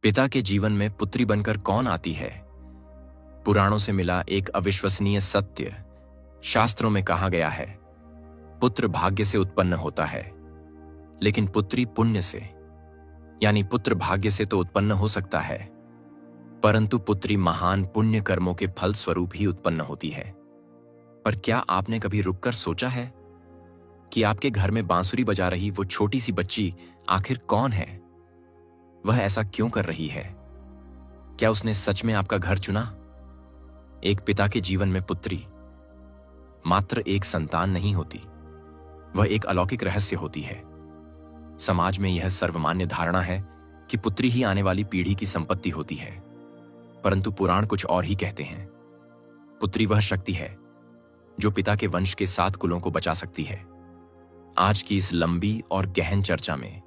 पिता के जीवन में पुत्री बनकर कौन आती है? पुराणों से मिला एक अविश्वसनीय सत्य। शास्त्रों में कहा गया है, पुत्र भाग्य से उत्पन्न होता है, लेकिन पुत्री पुण्य से। यानी पुत्र भाग्य से तो उत्पन्न हो सकता है, परंतु पुत्री महान पुण्य कर्मों के फल स्वरूप ही उत्पन्न होती है। पर क्या आपने कभी रुककर सोचा है कि आपके घर में बांसुरी बजा रही वो छोटी सी बच्ची आखिर कौन है? वह ऐसा क्यों कर रही है? क्या उसने सच में आपका घर चुना? एक पिता के जीवन में पुत्री मात्र एक संतान नहीं होती, वह एक अलौकिक रहस्य होती है। समाज में यह सर्वमान्य धारणा है कि पुत्री ही आने वाली पीढ़ी की संपत्ति होती है, परंतु पुराण कुछ और ही कहते हैं। पुत्री वह शक्ति है जो पिता के वंश के 7 कुलों को बचा सकती है। आज की इस लंबी और गहन चर्चा में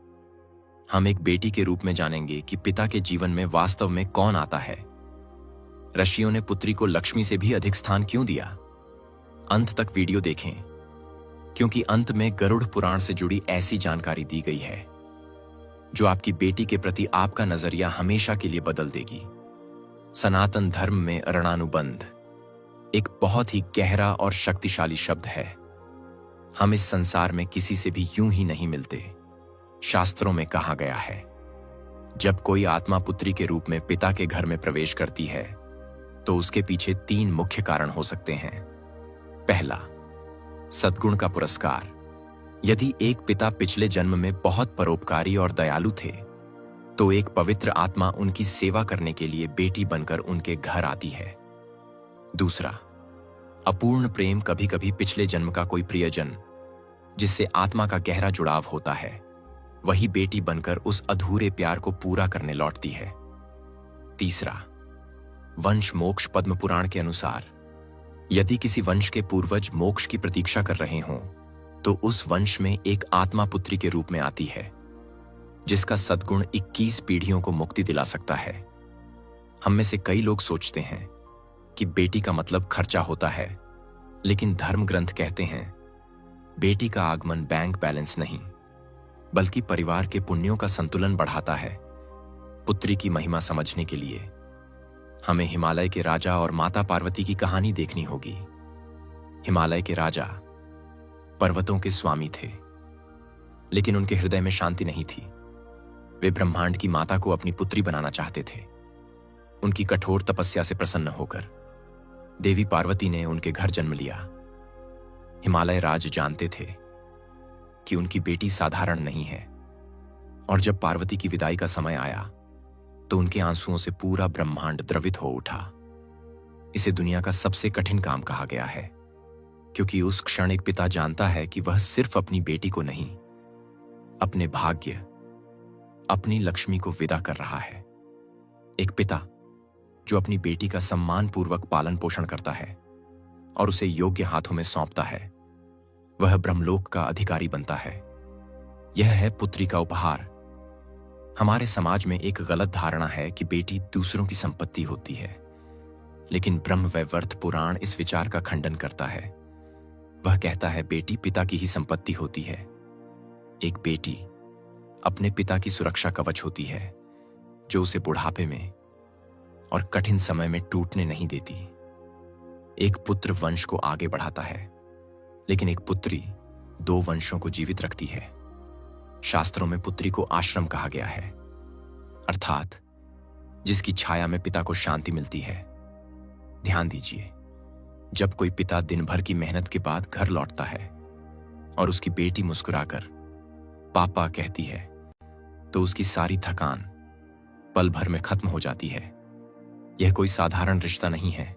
हम एक बेटी के रूप में जानेंगे कि पिता के जीवन में वास्तव में कौन आता है। ऋषियों ने पुत्री को लक्ष्मी से भी अधिक स्थान क्यों दिया? अंत तक वीडियो देखें, क्योंकि अंत में गरुड़ पुराण से जुड़ी ऐसी जानकारी दी गई है जो आपकी बेटी के प्रति आपका नजरिया हमेशा के लिए बदल देगी। सनातन धर्म में ऋणानुबंध एक बहुत ही गहरा और शक्तिशाली शब्द है। हम इस संसार में किसी से भी यूं ही नहीं मिलते। शास्त्रों में कहा गया है, जब कोई आत्मा पुत्री के रूप में पिता के घर में प्रवेश करती है तो उसके पीछे 3 मुख्य कारण हो सकते हैं। पहला, सद्गुण का पुरस्कार। यदि एक पिता पिछले जन्म में बहुत परोपकारी और दयालु थे तो एक पवित्र आत्मा उनकी सेवा करने के लिए बेटी बनकर उनके घर आती है। दूसरा, अपूर्ण प्रेम। कभी कभी पिछले जन्म का कोई प्रियजन जिससे आत्मा का गहरा जुड़ाव होता है, वही बेटी बनकर उस अधूरे प्यार को पूरा करने लौटती है। तीसरा, वंश मोक्ष। पद्म पुराण के अनुसार यदि किसी वंश के पूर्वज मोक्ष की प्रतीक्षा कर रहे हों तो उस वंश में एक आत्मा पुत्री के रूप में आती है जिसका सद्गुण 21 पीढ़ियों को मुक्ति दिला सकता है। हम में से कई लोग सोचते हैं कि बेटी का मतलब खर्चा होता है, लेकिन धर्म ग्रंथ कहते हैं बेटी का आगमन बैंक बैलेंस नहीं बल्कि परिवार के पुण्यों का संतुलन बढ़ाता है। पुत्री की महिमा समझने के लिए हमें हिमालय के राजा और माता पार्वती की कहानी देखनी होगी। हिमालय के राजा पर्वतों के स्वामी थे, लेकिन उनके हृदय में शांति नहीं थी। वे ब्रह्मांड की माता को अपनी पुत्री बनाना चाहते थे। उनकी कठोर तपस्या से प्रसन्न होकर देवी पार्वती ने उनके घर जन्म लिया। हिमालय राज जानते थे कि उनकी बेटी साधारण नहीं है, और जब पार्वती की विदाई का समय आया तो उनके आंसुओं से पूरा ब्रह्मांड द्रवित हो उठा। इसे दुनिया का सबसे कठिन काम कहा गया है, क्योंकि उस क्षण एक पिता जानता है कि वह सिर्फ अपनी बेटी को नहीं, अपने भाग्य, अपनी लक्ष्मी को विदा कर रहा है। एक पिता जो अपनी बेटी का सम्मानपूर्वक पालन पोषण करता है और उसे योग्य हाथों में सौंपता है, वह ब्रह्मलोक का अधिकारी बनता है। यह है पुत्री का उपहार। हमारे समाज में एक गलत धारणा है कि बेटी दूसरों की संपत्ति होती है, लेकिन ब्रह्म वैवर्त पुराण इस विचार का खंडन करता है। वह कहता है बेटी पिता की ही संपत्ति होती है। एक बेटी अपने पिता की सुरक्षा कवच होती है, जो उसे बुढ़ापे में और कठिन समय में टूटने नहीं देती। एक पुत्र वंश को आगे बढ़ाता है, लेकिन एक पुत्री 2 वंशों को जीवित रखती है। शास्त्रों में पुत्री को आश्रम कहा गया है, अर्थात जिसकी छाया में पिता को शांति मिलती है। ध्यान दीजिए, जब कोई पिता दिन भर की मेहनत के बाद घर लौटता है और उसकी बेटी मुस्कुराकर पापा कहती है तो उसकी सारी थकान पल भर में खत्म हो जाती है। यह कोई साधारण रिश्ता नहीं है,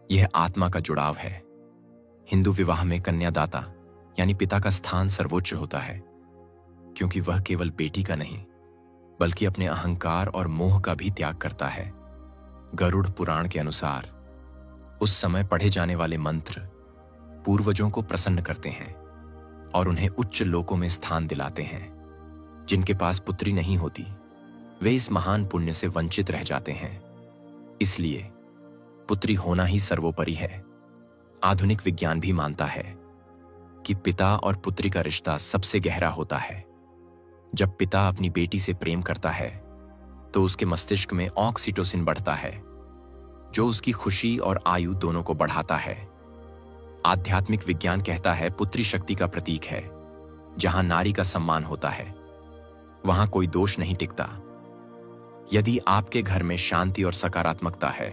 यह आत्मा का जुड़ाव है। हिंदू विवाह में कन्यादाता यानी पिता का स्थान सर्वोच्च होता है, क्योंकि वह केवल बेटी का नहीं बल्कि अपने अहंकार और मोह का भी त्याग करता है। गरुड़ पुराण के अनुसार उस समय पढ़े जाने वाले मंत्र पूर्वजों को प्रसन्न करते हैं और उन्हें उच्च लोकों में स्थान दिलाते हैं। जिनके पास पुत्री नहीं होती वे इस महान पुण्य से वंचित रह जाते हैं। इसलिए पुत्री होना ही सर्वोपरि है। आधुनिक विज्ञान भी मानता है कि पिता और पुत्री का रिश्ता सबसे गहरा होता है। जब पिता अपनी बेटी से प्रेम करता है तो उसके मस्तिष्क में ऑक्सीटोसिन बढ़ता है, जो उसकी खुशी और आयु दोनों को बढ़ाता है। आध्यात्मिक विज्ञान कहता है पुत्री शक्ति का प्रतीक है। जहां नारी का सम्मान होता है, वहां कोई दोष नहीं टिकता। यदि आपके घर में शांति और सकारात्मकता है,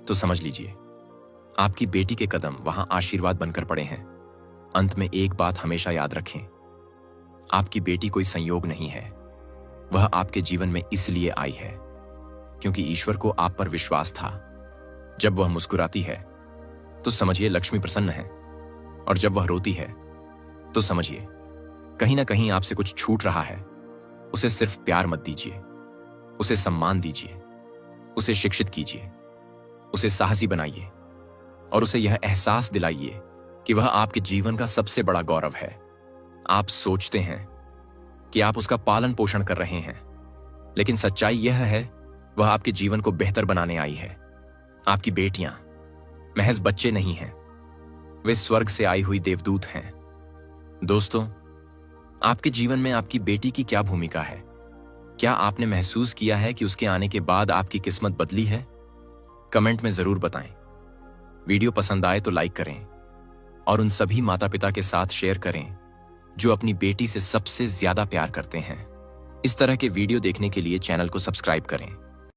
तो समझ लीजिए आपकी बेटी के कदम वहां आशीर्वाद बनकर पड़े हैं। अंत में एक बात हमेशा याद रखें, आपकी बेटी कोई संयोग नहीं है। वह आपके जीवन में इसलिए आई है क्योंकि ईश्वर को आप पर विश्वास था। जब वह मुस्कुराती है तो समझिए लक्ष्मी प्रसन्न है, और जब वह रोती है तो समझिए कहीं ना कहीं आपसे कुछ छूट रहा है। उसे सिर्फ प्यार मत दीजिए, उसे सम्मान दीजिए, उसे शिक्षित कीजिए, उसे साहसी बनाइए और उसे यह एहसास दिलाइए कि वह आपके जीवन का सबसे बड़ा गौरव है। आप सोचते हैं कि आप उसका पालन पोषण कर रहे हैं, लेकिन सच्चाई यह है वह आपके जीवन को बेहतर बनाने आई है। आपकी बेटियां महज बच्चे नहीं हैं, वे स्वर्ग से आई हुई देवदूत हैं। दोस्तों, आपके जीवन में आपकी बेटी की क्या भूमिका है? क्या आपने महसूस किया है कि उसके आने के बाद आपकी किस्मत बदली है? कमेंट में जरूर बताएं। वीडियो पसंद आए तो लाइक करें और उन सभी माता पिता के साथ शेयर करें जो अपनी बेटी से सबसे ज्यादा प्यार करते हैं। इस तरह के वीडियो देखने के लिए चैनल को सब्सक्राइब करें।